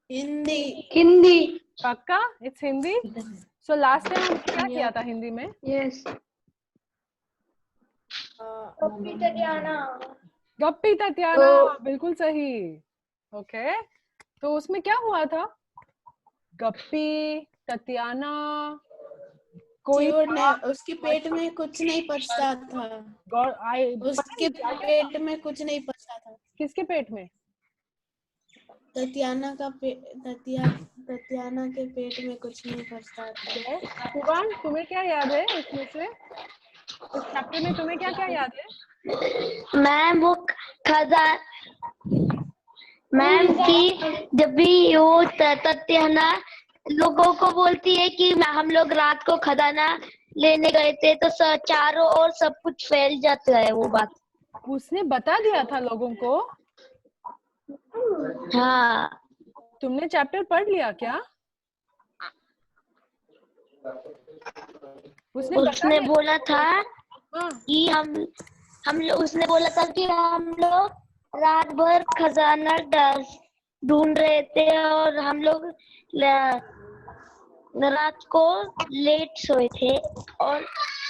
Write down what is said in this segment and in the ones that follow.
हिंदी। हिंदी। पक्का? It's Hindi. So last time हमने क्या किया था हिंदी में? यस। गप्पी तटियाना। गप्पी ततियाना, बिल्कुल सही। ओके, तो उसमें क्या हुआ था? गप्पी ततियाना, कोई उसके पेट में कुछ नहीं पचता था। उसके पेट में कुछ नहीं पचता था। किसके पेट में? ततियाना के पेट में कुछ नहीं पचता था। सुभान, तुम्हें क्या याद है इसमें से? इस चैप्टर में तुम्हें क्या क्या याद है? मैम वो मैम की जब भी वो ततियाना लोगों को बोलती है कि हम लोग रात को खजाना लेने गए थे तो चारों ओर सब कुछ फैल जाता है वो बात। उसने बता दिया था लोगों को? हाँ। तुमने चैप्टर पढ़ लिया क्या? उसने बोला था कि उसने बोला था कि हम लोग रात भर खजाना ढूंढ रहे थे और हम लोग रात को लेट सोए थे और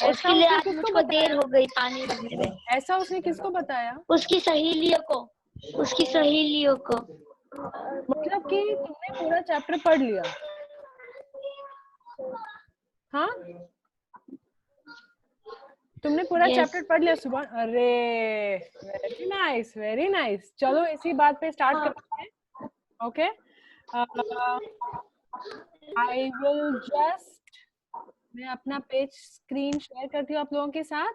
उसके लिए आज मुझको देर हो गई पानी भरने में। ऐसा उसने किसको बताया? उसकी सहेलियों को। मतलब कि तुमने पूरा चैप्टर पढ़ लिया? हाँ, तुमने पूरा चैप्टर पढ़ लिया सुबह? अरे वेरी नाइस, वेरी नाइस। चलो इसी बात पे स्टार्ट करते हैं। ओके, आई विल जस्ट, मैं अपना पेज स्क्रीन शेयर करती हूँ आप लोगों के साथ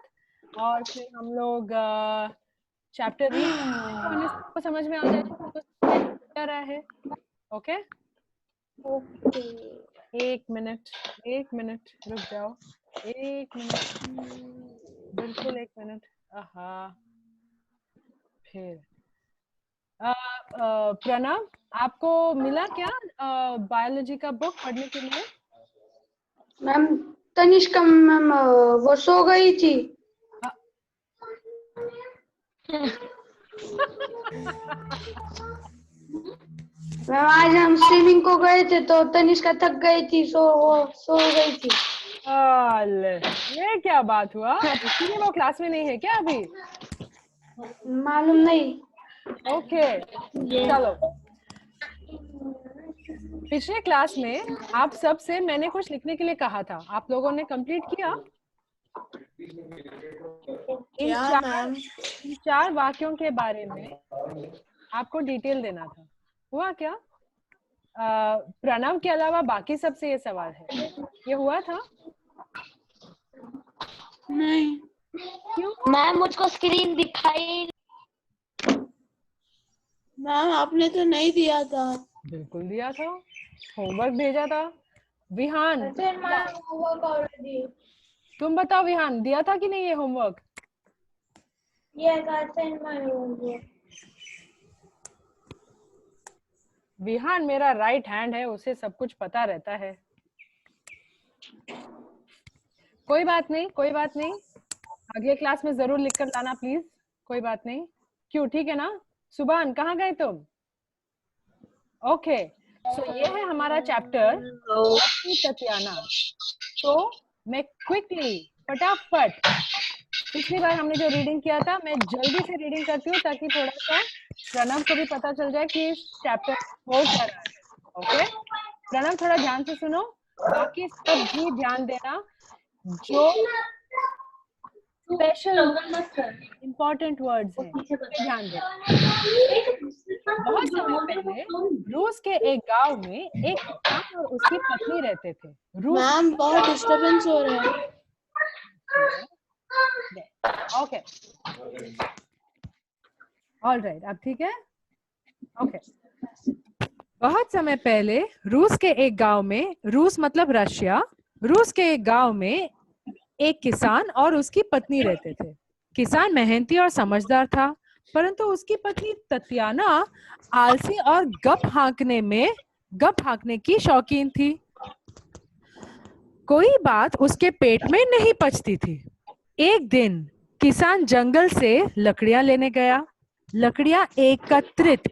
और फिर हम लोग चैप्टर रीड तो हमें सबको समझ में आ जाएगा तो क्या रहा है। ओके, एक मिनट रुक जाओ, एक मिनट, बिल्कुल एक मिनट। फिर प्रणव, आपको मिला क्या बायोलॉजी का बुक पढ़ने के लिए? मैम तनिष्का मैम वो सो गई थी। मैम आज हम स्विमिंग को गए थे तो तनिष्का थक गई थी वो सो गई थी। ये क्या बात हुआ? इसीलिए वो क्लास में नहीं है क्या अभी? मालूम नहीं। ओके, चलो। पिछले क्लास में आप सब से मैंने कुछ लिखने के लिए कहा था, आप लोगों ने कंप्लीट किया? इन चार वाक्यों के बारे में आपको डिटेल देना था, हुआ क्या? प्रणव के अलावा बाकी सबसे ये सवाल है, ये हुआ था? नहीं। क्यों? मैम मुझको स्क्रीन दिखाई। मैम आपने तो नहीं दिया था। बिल्कुल दिया था, होमवर्क भेजा था। विहान, तुम बताओ विहान, दिया था कि नहीं ये होमवर्क? विहान मेरा राइट हैंड है, उसे सब कुछ पता रहता है। कोई बात नहीं, कोई बात नहीं, अगले क्लास में जरूर लिखकर लाना प्लीज। कोई बात नहीं, क्यों? ठीक है ना? सुभान, कहाँ गए तुम? ओके, सो ये है हमारा चैप्टर ततियाना। तो मैं क्विकली, फटाफट, पिछली बार हमने जो रीडिंग किया था मैं जल्दी से रीडिंग करती हूँ ताकि थोड़ा सा प्रणव को भी पता चल जाए कि इस चैप्टर हो क्या रहा है। ओके प्रणव, थोड़ा ध्यान से सुनो, बाकी सब भी ध्यान देना। जो स्पेशल इंपॉर्टेंट वर्ड्स हैं उस पे ध्यान देना। बहुत समय पहले रूस के एक गांव में एक किसान और उसकी पत्नी रहते थे। मैम बहुत डिस्टरबेंस हो रहा है। ओके, ऑलराइट, अब ठीक है? ओके, बहुत समय पहले रूस के एक गांव में, रूस मतलब रशिया, रूस के एक गांव में एक किसान और उसकी पत्नी रहते थे। किसान मेहनती और समझदार था, परंतु उसकी पत्नी ततियाना आलसी और गप हाँकने की शौकीन थी। कोई बात उसके पेट में नहीं पचती थी। एक दिन किसान जंगल से लकड़ियां लेने गया। लकड़ियां एकत्रित,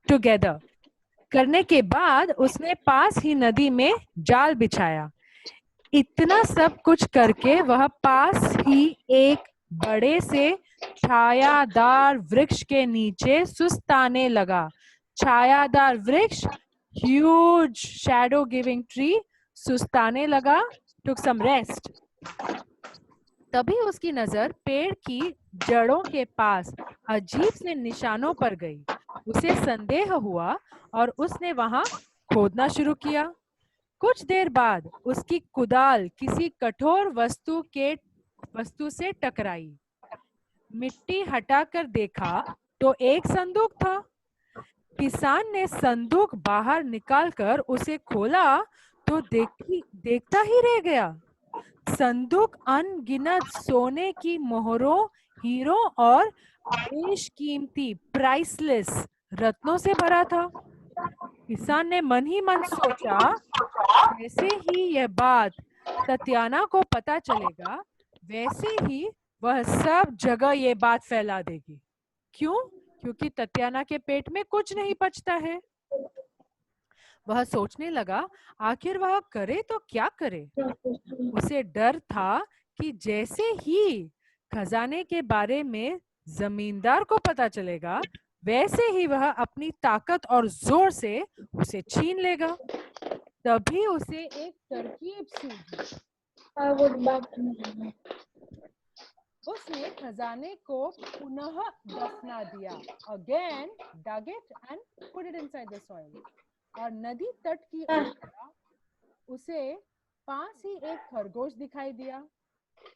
टुगेदर, करने के बाद उसने पास ही नदी में जाल बिछाया। इतना सब कुछ करके वह पास ही एक बड़े से छायादार वृक्ष के नीचे सुस्ताने लगा। छायादार वृक्ष, ह्यूज शैडो गिविंग ट्री, सुस्ताने लगा, took some rest। तभी उसकी नजर पेड़ की जड़ों के पास अजीब से निशानों पर गई। उसे संदेह हुआ और उसने वहां खोदना शुरू किया। कुछ देर बाद उसकी कुदाल किसी कठोर वस्तु से टकराई। मिट्टी हटाकर देखा तो एक संदूक था। किसान ने संदूक बाहर निकालकर उसे खोला तो देखता ही रह गया। संदूक अनगिनत सोने की मोहरों, हीरों और बेशकीमती प्राइसलेस रत्नों से भरा था। किसान ने मन ही मन सोचा, जैसे ही यह बात ततियाना को पता चलेगा वैसे ही वह सब जगह ये बात फैला देगी। क्यों? क्योंकि ततियाना के पेट में कुछ नहीं पचता है। वह सोचने लगा, आखिर वह करे तो क्या करे। उसे डर था कि जैसे ही खजाने के बारे में जमींदार को पता चलेगा वैसे ही वह अपनी ताकत और जोर से उसे छीन लेगा। तभी उसे एक तरकीब सूझी। उसने खजाने को पुनः दफना दिया। Again, dug it and put it inside the soil। और नदी तट की ओर उसे पास ही एक खरगोश दिखाई दिया।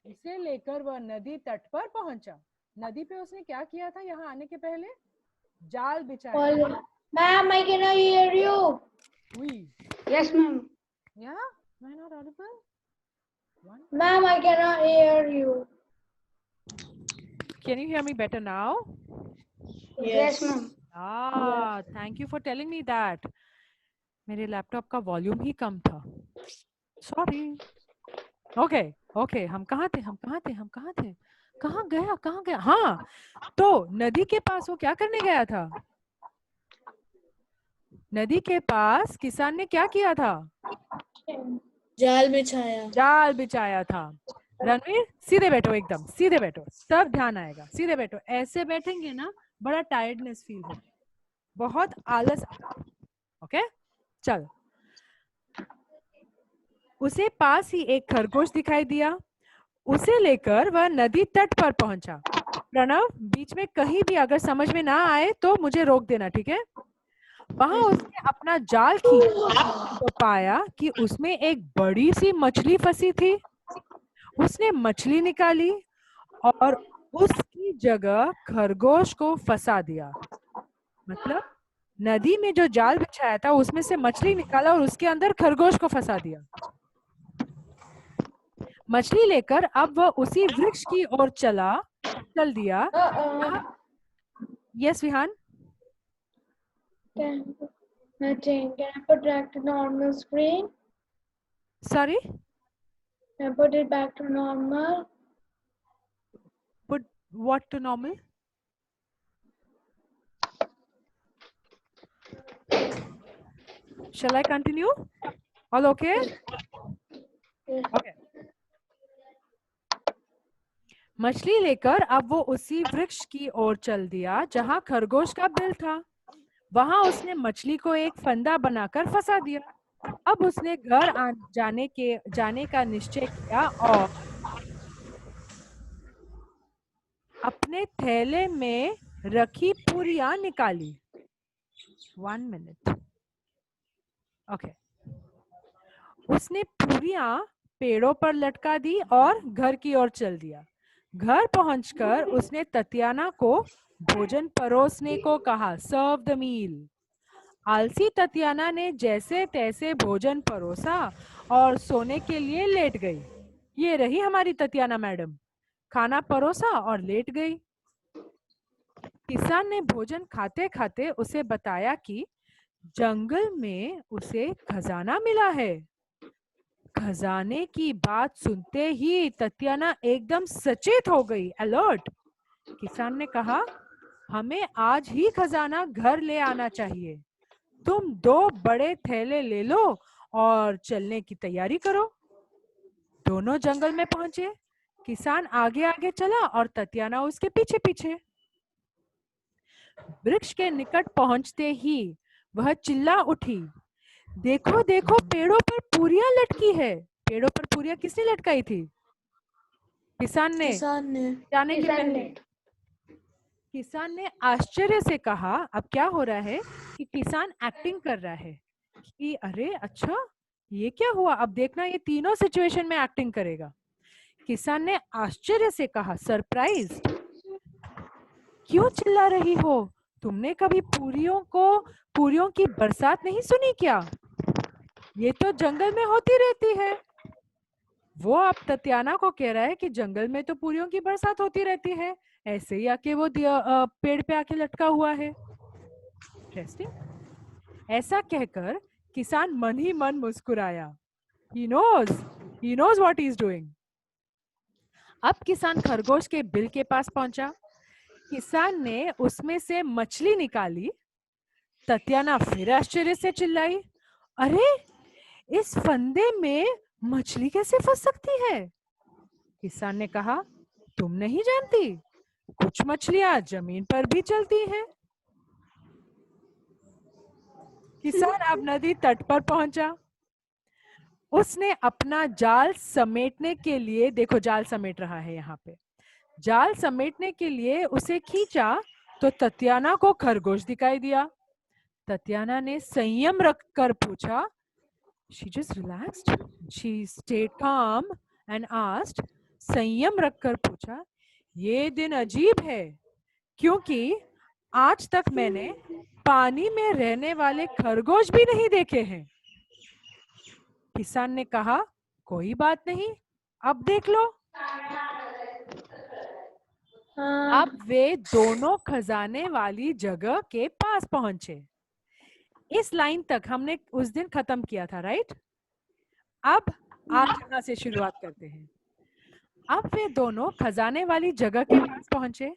इसे लेकर वह नदी तट पर पहुंचा। नदी पे उसने क्या किया था यहाँ आने के पहले? जाल बिछाया। Ma'am, I cannot hear you. Oui. Yes, ma'am. Yeah? Am I not audible? Ma'am, I cannot hear you. Can you hear me better now? Yes, ma'am. Ah, thank you for telling me that. मेरे laptop का volume ही कम था। Sorry. Okay हम कहाँ थे? कहाँ गया? हाँ, तो नदी के पास वो क्या करने गया था? नदी के पास किसान ने क्या किया था? जाल बिछाया था। रणवीर, सीधे बैठो, एकदम सीधे बैठो, सब ध्यान आएगा। सीधे बैठो। ऐसे बैठेंगे ना बड़ा टायर्डनेस फील होगा, बहुत आलस। ओके, चल। उसे पास ही एक खरगोश दिखाई दिया। उसे लेकर वह नदी तट पर पहुंचा। प्रणव, बीच में कहीं भी अगर समझ में ना आए तो मुझे रोक देना, ठीक है? वहां उसने अपना जाल खींचा तो पाया कि उसमें एक बड़ी सी मछली फंसी थी। उसने मछली निकाली और उसकी जगह खरगोश को फंसा दिया। मतलब नदी में जो जाल बिछाया था उसमें से मछली निकाला और उसके अंदर खरगोश को फंसा दिया। मछली लेकर अब वह उसी वृक्ष की ओर चल दिया। Yes Vihan? Nothing. Can I put back to normal screen? Sorry? Can I put it back to normal? Put what to normal? Shall I continue? All okay? Okay. मछली लेकर अब वो उसी वृक्ष की ओर चल दिया जहां खरगोश का बिल था। वहां उसने मछली को एक फंदा बनाकर फंसा दिया। अब उसने घर जाने का निश्चय किया और अपने थैले में रखी पूरियां निकाली। 1 मिनट। ओके। उसने पूरियां पेड़ों पर लटका दी और घर की ओर चल दिया। घर पहुंचकर उसने ततियाना को भोजन परोसने को कहा। Serve the meal. आलसी ततियाना ने जैसे तैसे भोजन परोसा और सोने के लिए लेट गई। ये रही हमारी ततियाना मैडम, खाना परोसा और लेट गई। किसान ने भोजन खाते खाते उसे बताया कि जंगल में उसे खजाना मिला है। खजाने की बात सुनते ही ततियाना एकदम सचेत हो गई, अलर्ट। किसान ने कहा, हमें आज ही खजाना घर ले आना चाहिए। तुम 2 बड़े थैले ले लो और चलने की तैयारी करो। दोनों जंगल में पहुंचे। किसान आगे आगे चला और ततियाना उसके पीछे पीछे। वृक्ष के निकट पहुंचते ही वह चिल्ला उठी, देखो देखो, पेड़ों पर पूरियां लटकी है। पेड़ों पर पूरियां किसने लटकाई थी? किसान ने। जाने के पहले किसान ने आश्चर्य से कहा, अब क्या हो रहा है कि किसान एक्टिंग कर रहा है कि अरे अच्छा ये क्या हुआ, अब देखना ये तीनों सिचुएशन में एक्टिंग करेगा। किसान ने आश्चर्य से कहा, सरप्राइज, क्यों चिल्ला रही हो? तुमने कभी पूरियों की बरसात नहीं सुनी क्या? ये तो जंगल में होती रहती है। वो अब ततियाना को कह रहा है कि जंगल में तो पूरियों की बरसात होती रहती है, ऐसे ही आके वो पेड़ पे आके लटका हुआ है। इंटरेस्टिंग। ऐसा कहकर किसान मन ही मन मुस्कुराया। He knows what he's doing. अब किसान खरगोश के बिल के पास पहुंचा। किसान ने उसमें से मछली निकाली। ततियाना फिर आश्चर्य से चिल्लाई, अरे इस फंदे में मछली कैसे फंस सकती है? किसान ने कहा, तुम नहीं जानती, कुछ मछलियां जमीन पर भी चलती हैं। किसान अब नदी तट पर पहुंचा। उसने अपना जाल समेटने के लिए, देखो जाल समेट रहा है यहाँ पे, जाल समेटने के लिए उसे खींचा तो ततियाना को खरगोश दिखाई दिया। ततियाना ने संयम रखकर पूछा, she just relaxed, she stayed calm and asked, संयम रखकर पूछा, ये दिन अजीब है क्योंकि आज तक मैंने पानी में रहने वाले खरगोश भी नहीं देखे हैं। किसान ने कहा, कोई बात नहीं, अब देख लो। अब वे दोनों खजाने वाली जगह के पास पहुंचे। इस लाइन तक हमने उस दिन खत्म किया था, राइट? अब आज यहाँ से शुरुआत करते हैं। अब वे दोनों खजाने वाली जगह के पास पहुंचे।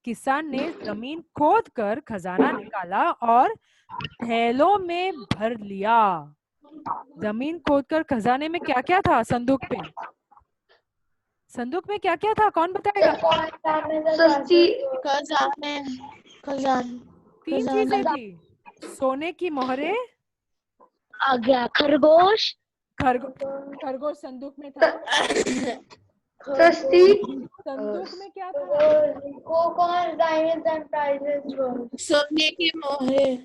किसान ने जमीन खोद कर खजाना निकाला और थैलों में भर लिया। जमीन खोदकर खजाने में क्या क्या था? संदूक पे, संदूक में क्या क्या था, कौन बताएगा? तीन चीजें थी, सोने की मोहरें, आ गया खरगोश, खरगोश संदूक में था। संदूक में क्या था? सोने की मोहरें,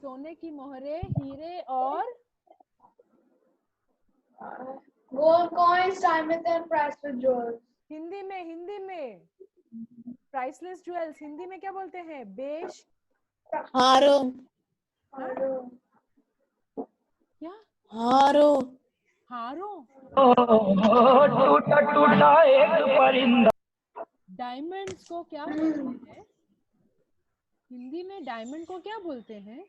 सोने की मोहरें, हीरे और gold coins, diamonds and priceless jewels. Hindi में प्राइसलेस ज्वेल्स हिंदी में क्या बोलते हैं? बेश हारों, क्या? हारों, हारों। टूटा टूटा एक परिंदा। डायमंड्स को क्या बोलते हैं हिंदी में? डायमंड को क्या बोलते हैं?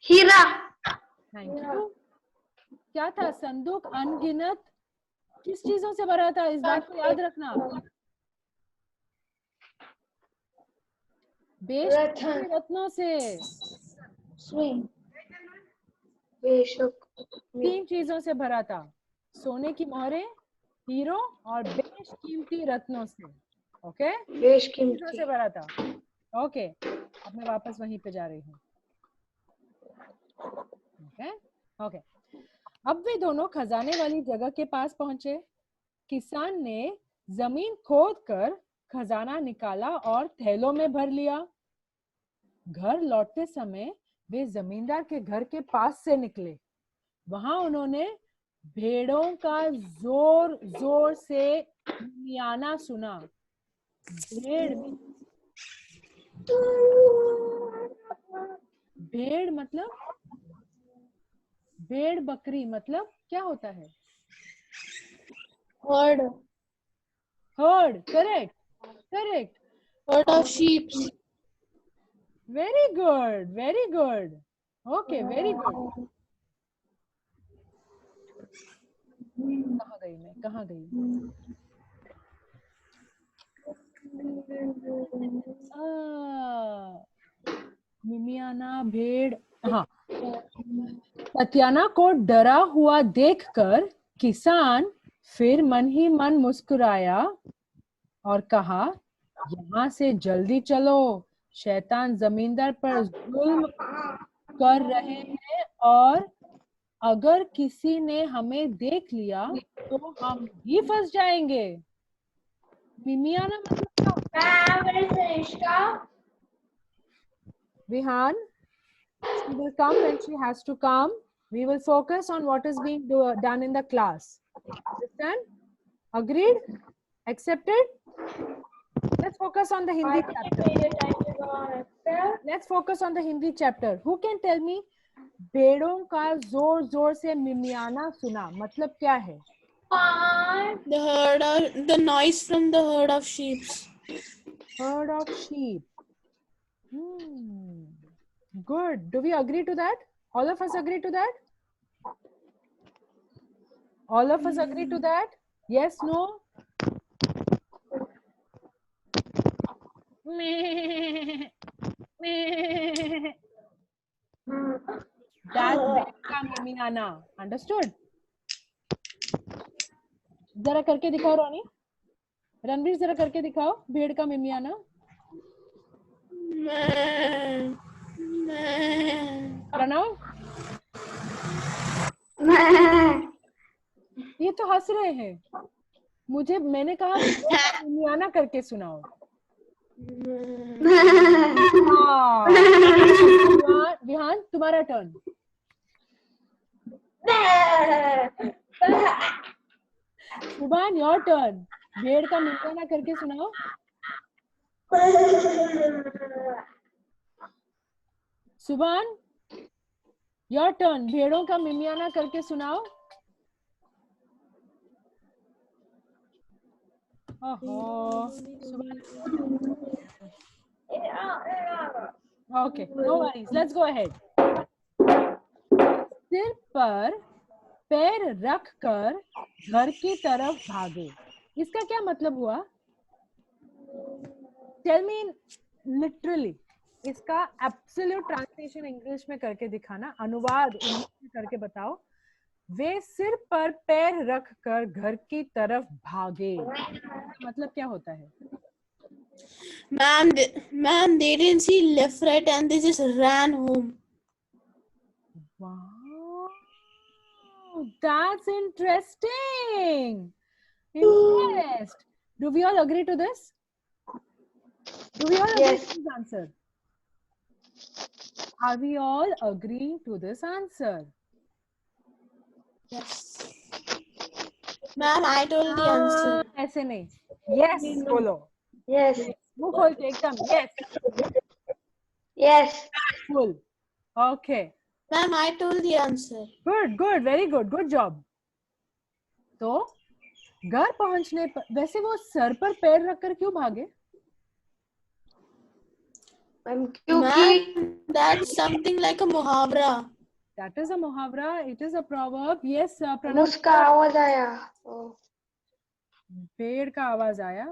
हीरा। Thank you. क्या था? संदूक अनगिनत किस चीजों से भरा था? इस बात को याद रखना। रत्नों से। बेशक। 3 चीजों से भरा था, सोने की मोहरें, हीरो और बेशकीमती रत्नों से। ओके, चीजों से भरा था। ओके, अब मैं वापस वहीं पे जा रही हूँ। ओके, अब वे दोनों खजाने वाली जगह के पास पहुंचे। किसान ने जमीन खोदकर खजाना निकाला और थैलों में भर लिया। घर लौटते समय वे जमींदार के घर के पास से निकले। वहां उन्होंने भेड़ों का जोर जोर से मियाना सुना। भेड़ मतलब भेड़ बकरी मतलब क्या होता है? herd, heard, correct correct. herd of sheep. Very good, very good. Okay, very good. कहाँ गई? मिमियाना, भेड़, हाँ, ततियाना को डरा हुआ देखकर किसान फिर मन ही मन मुस्कुराया और कहा, यहाँ से जल्दी चलो, शैतान जमींदार पर जुल्म कर रहे हैं और अगर किसी ने हमें देख लिया तो हम ही फंस जाएंगे। मिमियाना मतलब क्या? Vihan, she will come when she has to come. We will focus on what is being done in the class. Understand? Agreed? Accepted? Let's focus on the Hindi chapter. Let's focus on the Hindi chapter. Who can tell me भेड़ों का जोर जोर से मिमियाना सुना मतलब क्या है? The noise from the herd of sheep. Herd of sheep. Good. Do we agree to that? All of us agree to that? All of us agree to that? Yes, no? That's भेड़ का मिमियाना. Understood? जरा करके दिखाओ रोनी. रणवीर जरा करके दिखाओ भेड़ का मिमियाना. प्रणव ये तो हंस रहे हैं. मैंने कहा मिमियाना करके सुनाओ. विहान तुम्हारा टर्न. सुभान योर टर्न. भेड़ का मिमियाना करके सुनाओ. सुभान योर टर्न. भेड़ों का मिमियाना करके सुनाओ. Okay, no worries. Let's go ahead. सिर पर पैर रख कर घर की तरफ भागे. इसका क्या मतलब हुआ? Tell me literally. इसका एब्सोल्यूट ट्रांसलेशन इंग्लिश में करके दिखाना. अनुवाद इंग्लिश में करके बताओ. वे सिर पर पैर रख कर घर की तरफ भागे. मतलब क्या होता है? Ma'am, they didn't see left, right, and they just ran home. Wow, that's interesting. Impressed. Do we all agree to this? Do we all agree to this answer? Are we all agreeing to this answer? Yes. Ma'am, I told the answer. ऐसे नहीं. Yes, बोलो. Yes. मुंह खोल के एकदम. Yes. Yes. Full. Okay. Ma'am, I told the answer. Good, good, very good. Good job. तो घर पहुंचने पर वैसे वो सर पर पैर रखकर क्यों भागे? Ma'am, that's something like a muhavra. That is a muhavra. It is a proverb. Yes, Pranav. उसका आवाज आया. पेड़ का आवाज आया.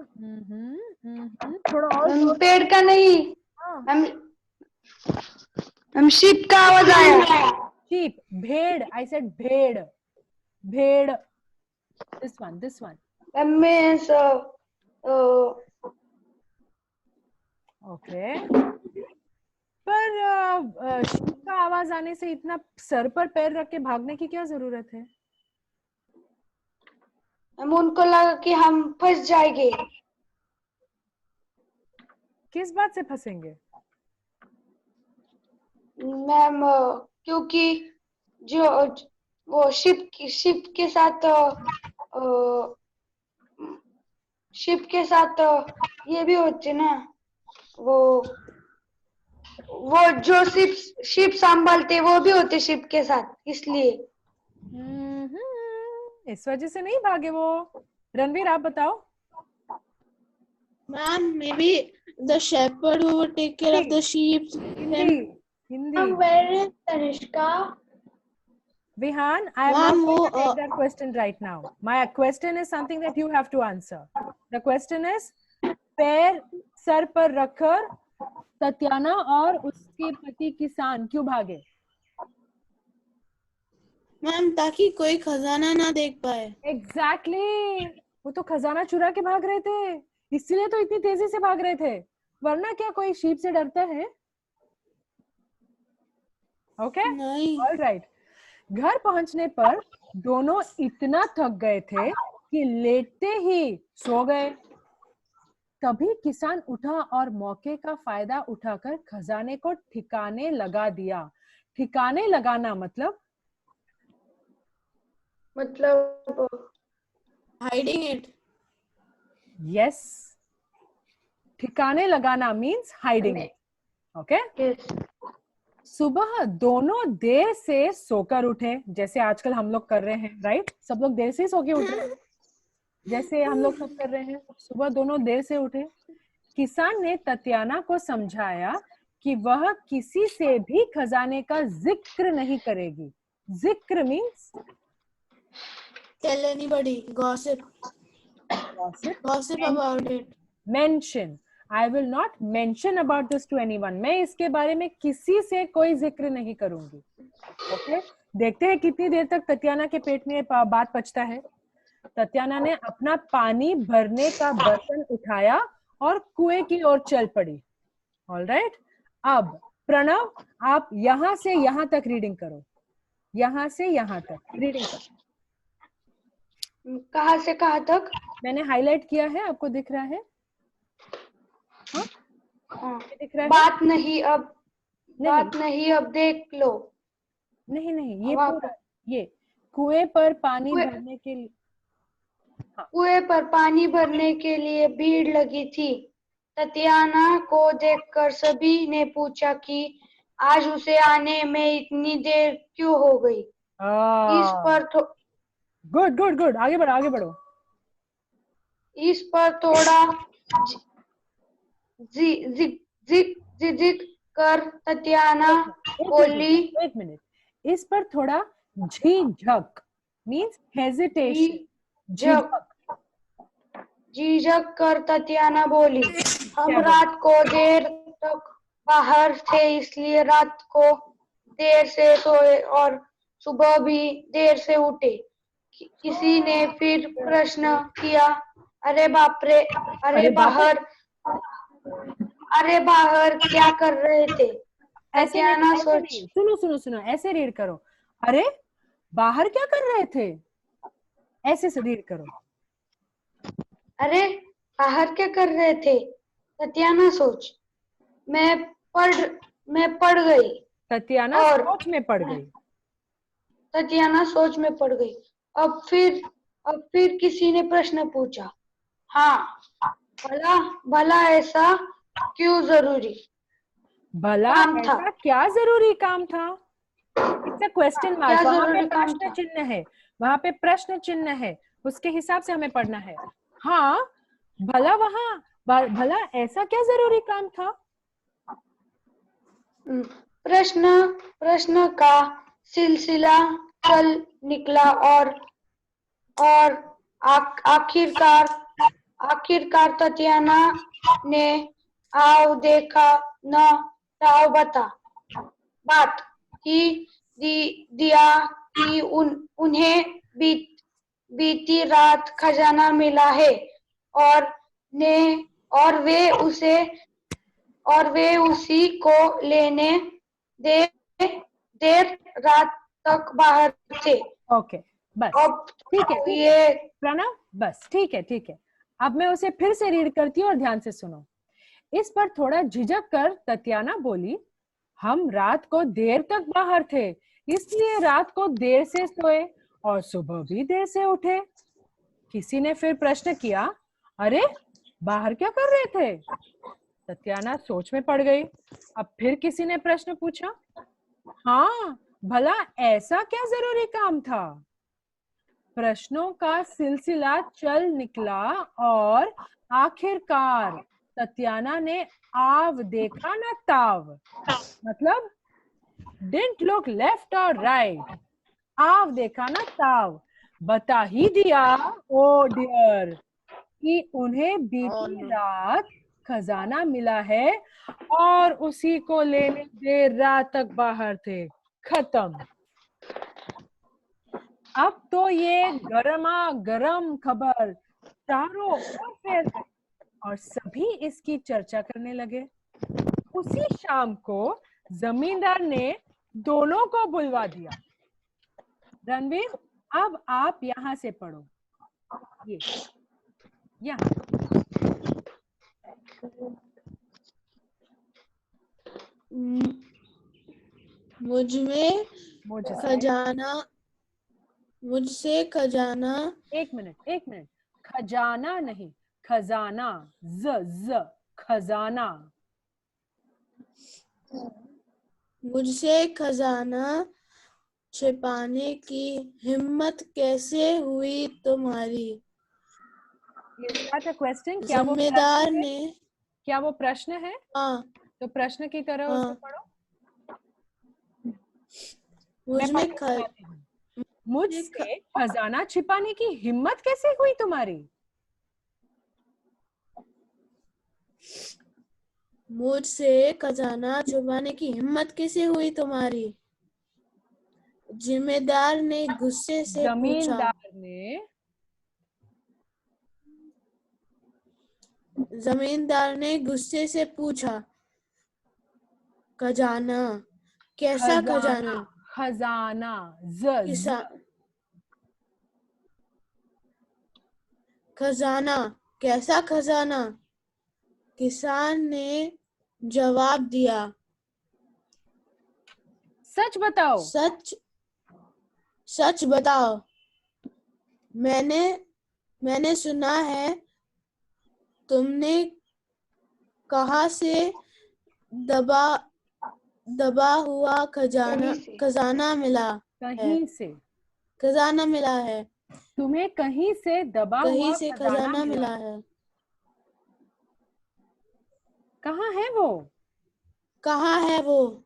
थोड़ा और. पेड़ का नहीं. हम शीप का आवाज आया. Sheep. भेड़. I said भेड़. भेड़. This one. This one. Means Okay. पर शीप का आवाज आने से इतना सर पर पैर रख के भागने की क्या जरूरत है? हम उनको लगा कि हम फंस जाएंगे. किस बात से फंसेंगे? मैम क्योंकि जो वो शिप के साथ ये भी होते ना. वो जो शिप संभालते वो भी होते शिप के साथ. इसलिए इस वजह से नहीं भागे वो. रणवीर आप बताओ. Ma'am, maybe the shepherd who would take care of the sheep. Hindi. Where is Tanishka? Vihan, I am not going to take that question right now. My question is something that you have to answer. The question is, पैर sir पर रखकर ततियाना और उसके पति किसान क्यों भागे? Ma'am ताकि कोई खजाना ना देख पाए। एग्जैक्टली वो तो खजाना चुरा के भाग रहे थे, इसलिए तो इतनी तेजी से भाग रहे थे, वरना क्या कोई शीप से डरता है? ओके, नहीं। ऑलराइट। घर पहुंचने पर दोनों इतना थक गए थे कि लेटते ही सो गए। तभी किसान उठा और मौके का फायदा उठाकर खजाने को ठिकाने लगा दिया। ठिकाने लगाना मतलब हाइडिंग इट। यस, ठिकाने लगाना मीन्स हाइडिंग। ओके, सुबह दोनों देर से सोकर उठे, जैसे आजकल हम लोग कर रहे हैं, राइट? सब लोग देर से सो के उठे, जैसे हम लोग सब कर रहे हैं। सुबह दोनों देर से उठे। किसान ने ततियाना को समझाया कि वह किसी से भी खजाने का जिक्र नहीं करेगी। जिक्र means tell anybody, gossip about it. Mention. I will not mention about this to anyone. मैं इसके बारे में किसी से कोई जिक्र नहीं करूंगी। ओके, देखते हैं कितनी देर तक ततियाना के पेट में बात पचता है। ततियाना ने अपना पानी भरने का बर्तन उठाया और कुएं की ओर चल पड़ी। ऑलराइट, अब प्रणव आप यहां से यहां तक रीडिंग करो, यहां से यहां तक रीडिंग करो। कहाँ से कहाँ तक? मैंने हाईलाइट किया है, आपको दिख रहा है? हाँ, दिख रहा है? बात नहीं अब देख लो। नहीं, ये पूरा, ये कुएं पर पानी भरने के लिए, कुएं पर पानी भरने के लिए भीड़ लगी थी। ततियाना को देखकर सभी ने पूछा कि आज उसे आने में इतनी देर क्यों हो गई। इस पर गुड, आगे बढ़ो। इस पर थोड़ा जिद कर ततियाना बोली। एक मिनट, इस पर थोड़ा झिझक मीन्स हेजिटेशन, झिझक कर ततियाना बोली, हम रात को देर तक बाहर थे, इसलिए रात को देर से सोए और सुबह भी देर से उठे। किसी ने फिर प्रश्न किया, अरे बाप रे, अरे बाहर क्या कर रहे थे? ततियाना सुनो, ऐसे रीड करो। अरे बाहर क्या कर रहे थे, ऐसे से रीड करो। अरे बाहर क्या कर रहे थे? ततियाना सोच मैं पड़ गई। ततियाना सोच में पड़ गई। ततियाना सोच में पड़ गई। अब फिर किसी ने प्रश्न पूछा, हाँ भला ऐसा क्यों जरूरी भला ऐसा क्या जरूरी काम था? इट्स क्वेश्चन मार्क, वहां पे प्रश्न चिन्ह है, वहां पे प्रश्न चिन्ह है, उसके हिसाब से हमें पढ़ना है। हाँ, भला ऐसा क्या जरूरी काम था? प्रश्न का सिलसिला चल निकला और आखिरकार ततियाना ने आओ देखा न ताओ बात ही दिया कि उन्हें बीती रात खजाना मिला है और वे उसी को लेने देर रात तक बाहर थे। ओके, बस ठीक है ये प्रणव, बस ठीक है। अब मैं उसे फिर से रीड करती हूँ और ध्यान से सुनो। इस पर थोड़ा झिझक कर ततियाना बोली, हम रात को देर तक बाहर थे, इसलिए रात को देर से सोए और सुबह भी देर से उठे। किसी ने फिर प्रश्न किया, अरे बाहर क्या कर रहे थे? ततियाना सोच में पड़ गई। अब फिर किसी ने प्रश्न पूछा, हाँ भला ऐसा क्या जरूरी काम था? प्रश्नों का सिलसिला चल निकला और आखिरकार ततियाना ने आव देखा न ताव, मतलब डिडंट लुक लेफ्ट और राइट, आव देखा न ताव, बता ही दिया ओ डियर कि उन्हें बीती रात खजाना मिला है और उसी को लेने देर रात तक बाहर थे। खत्म। अब तो ये गरमा गरम खबर चारों ओर फैल गई और सभी इसकी चर्चा करने लगे। उसी शाम को जमींदार ने दोनों को बुलवा दिया। रणवीर, अब आप यहाँ से पढ़ो। ये यहाँ मुझसे खजाना एक मिनट, खजाना नहीं, खजाना, ज खजाना। मुझसे खजाना छिपाने की हिम्मत कैसे हुई तुम्हारी? क्वेश्चन? जिम्मेदार ने क्या वो प्रश्न है? हाँ, तो प्रश्न की तरह हाँ। उसको पढ़ो। मुझसे खजाना छिपाने की हिम्मत कैसे हुई तुम्हारी? मुझसे खजाना छुपाने की हिम्मत कैसे हुई तुम्हारी? जिम्मेदार ने गुस्से से पूछा। जमींदार ने गुस्से से पूछा, खजाना, कैसा खजाना? खजाना, खजाना, कैसा खजाना? किसान ने जवाब दिया, सच बताओ। सच बताओ। मैंने सुना है तुमने कहाँ से दबा हुआ खजाना मिला है। खजाना मिला है। तुम्हें कहीं से दबा हुआ खजाना मिला है। कहाँ है वो? कहाँ है वो?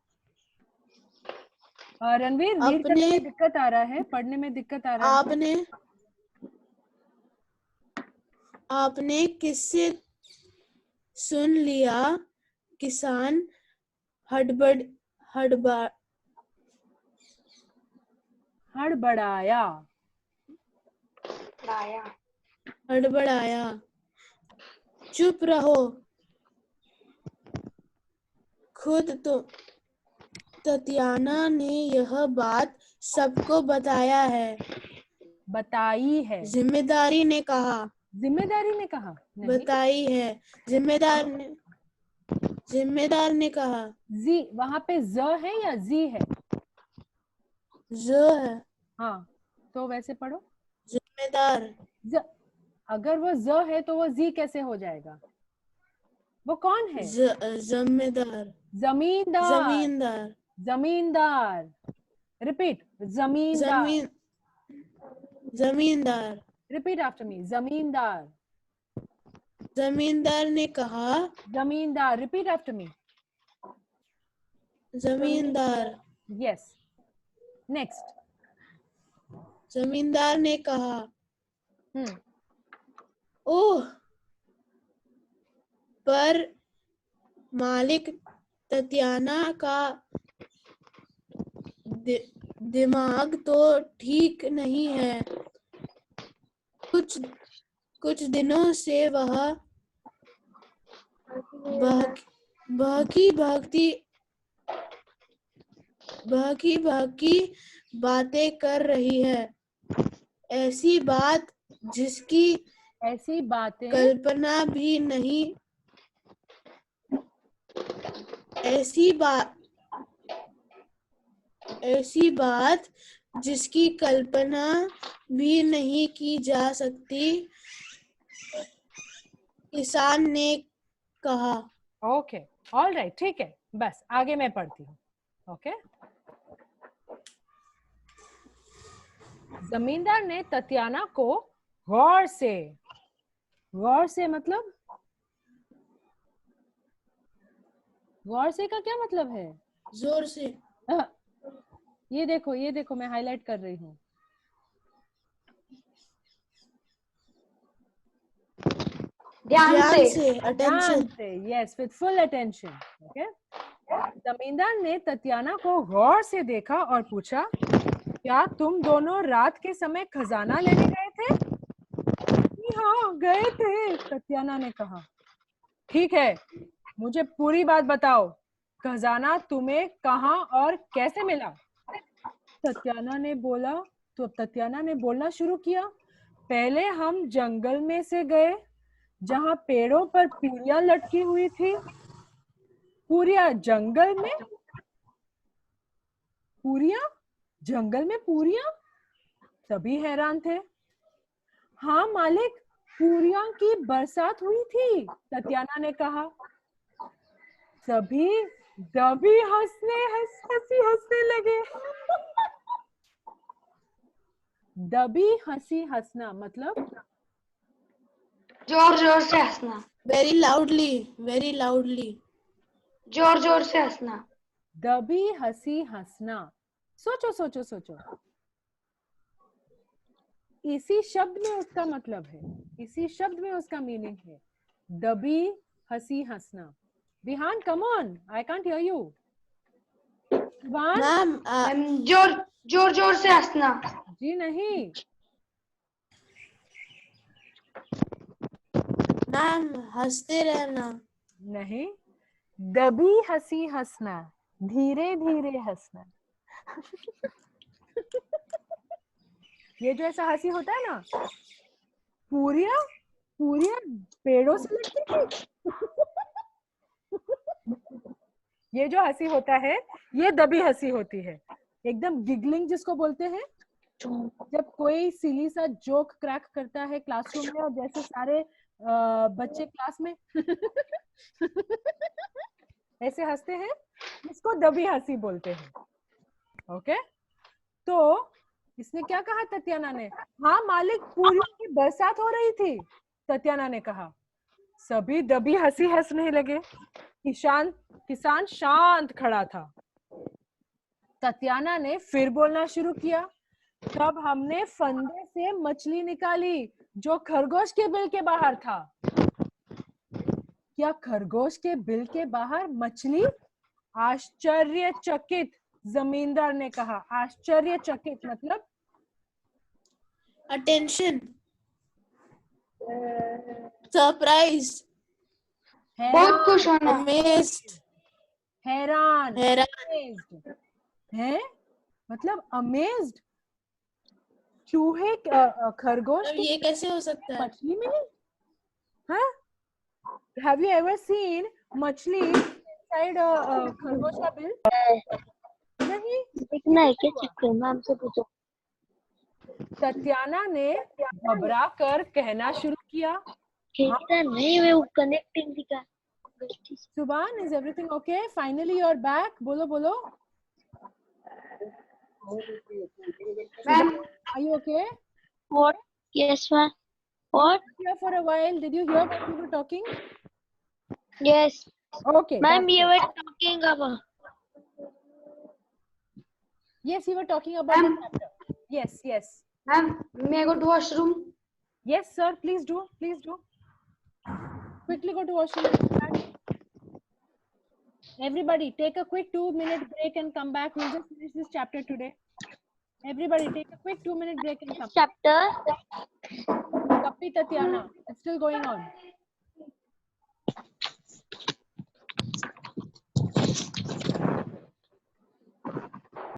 रणवीर, रीड करने में दिक्कत आ रहा है, पढ़ने में दिक्कत आ रहा है। आपने किससे सुन लिया? किसान हड़बड़ाया। चुप रहो, खुद तो ततियाना ने यह बात सबको बताई है। जिम्मेदारी ने कहा। बताई है। जिम्मेदार ने कहा। जी वहां पे ज है या जी है? ज है। हाँ, तो वैसे पढ़ो। जिम्मेदार। अगर वो ज है तो वो जी कैसे हो जाएगा? वो कौन है? जमींदार। रिपीट। जमींदार। Repeat after me. जमींदार ने कहा। Repeat after me. जमींदार। Yes, next. जमींदार ने कहा। ओह, पर मालिक ततियाना का दिमाग तो ठीक नहीं है। कुछ दिनों से वह भागी बातें कर रही है। ऐसी बातें जिसकी कल्पना भी नहीं। ऐसी बात जिसकी कल्पना भी नहीं की जा सकती, किसान ने कहा। ओके, ऑल राइट, ठीक है, बस आगे मैं पढ़ती हूँ। ओके। जमींदार ने ततियाना को गौर से मतलब गौर से का क्या मतलब है? जोर से। ये देखो मैं हाईलाइट कर रही हूँ। ध्यान से। अटेंशन से। Yes, with full attention. Okay. जमींदार ने ततियाना को गौर से देखा और पूछा, क्या तुम दोनों रात के समय खजाना लेने गए थे? जी हाँ, गए थे, ततियाना ने कहा। ठीक है, मुझे पूरी बात बताओ। खजाना तुम्हें कहाँ और कैसे मिला? ततियाना ने बोलना शुरू किया। पहले हम जंगल में से गए, जहाँ पेड़ों पर पूरियां लटकी हुई थी। पूरियां जंगल में? पूरियां? जंगल में पूरियां? सभी हैरान थे। हाँ मालिक, पूरियां की बरसात हुई थी, ततियाना ने कहा। सभी दबी हंसने लगे। दबी हंसी हंसना मतलब जोर जोर से हंसना, Very loudly. जोर जोर से हंसना। दबी हंसी हंसना। सोचो। इसी शब्द में उसका मतलब है, इसी शब्द में उसका मीनिंग है। दबी हंसी हंसना। Vihan, come on, I can't hear you. Vihan, ma'am जोर जोर से हंसना। जी नहीं। मैम हंसते रहना। नहीं, दबी हंसी हंसना, धीरे धीरे हंसना। ये जो ऐसा हंसी होता है ना, पूरियां पेड़ों से लटकी थी। ये जो हंसी होता है, ये दबी हंसी होती है। एकदम गिगलिंग जिसको बोलते हैं, जब कोई सिली सा जोक क्रैक करता है क्लासरूम में और जैसे सारे बच्चे क्लास में ऐसे हंसते हैं, इसको दबी हंसी बोलते हैं। ओके, तो इसने क्या कहा ततियाना ने? हाँ मालिक, पूरियों की बरसात हो रही थी, ततियाना ने कहा। सभी दबी हंसी हंसने लगे। किसान शांत खड़ा था। ततियाना ने फिर बोलना शुरू किया। तब हमने फंदे से मछली निकाली जो खरगोश के बिल के बाहर था। क्या खरगोश के बिल के बाहर मछली? आश्चर्यचकित जमींदार ने कहा। आश्चर्यचकित मतलब Attention. Surprised. बहुत खुश होना। Amazed. हैरान। हैरान। है मतलब अमेज्ड। चूहे खरगोश ये कैसे हो सकता है? मछली मिली? हाँ, हैव यू एवर सीन मछली इनसाइड खरगोश का बिल? नहीं। देखना है क्या? चेक करना, हमसे पूछो। ततियाना ने घबरा कर कहना शुरू किया। देखता नहीं, मैं वो कनेक्टिंग दिखा। Subhan, is everything okay? Finally you're back. बोलो। Ma'am Are you okay? What? Yes, ma'am. What? Here for a while. Did you hear what we were talking? Yes. Okay. Ma'am, that's you good. were talking about. Yes, you were talking about the chapter. Yes. Ma'am may I go to washroom? Yes, sir. Please do. Quickly go to washroom and come back. Everybody, take a quick 2-minute break and come back. We'll just finish this chapter today. Everybody, take a quick 2-minute break and come back. Chapter. Kappi Tatiana. It's still going on.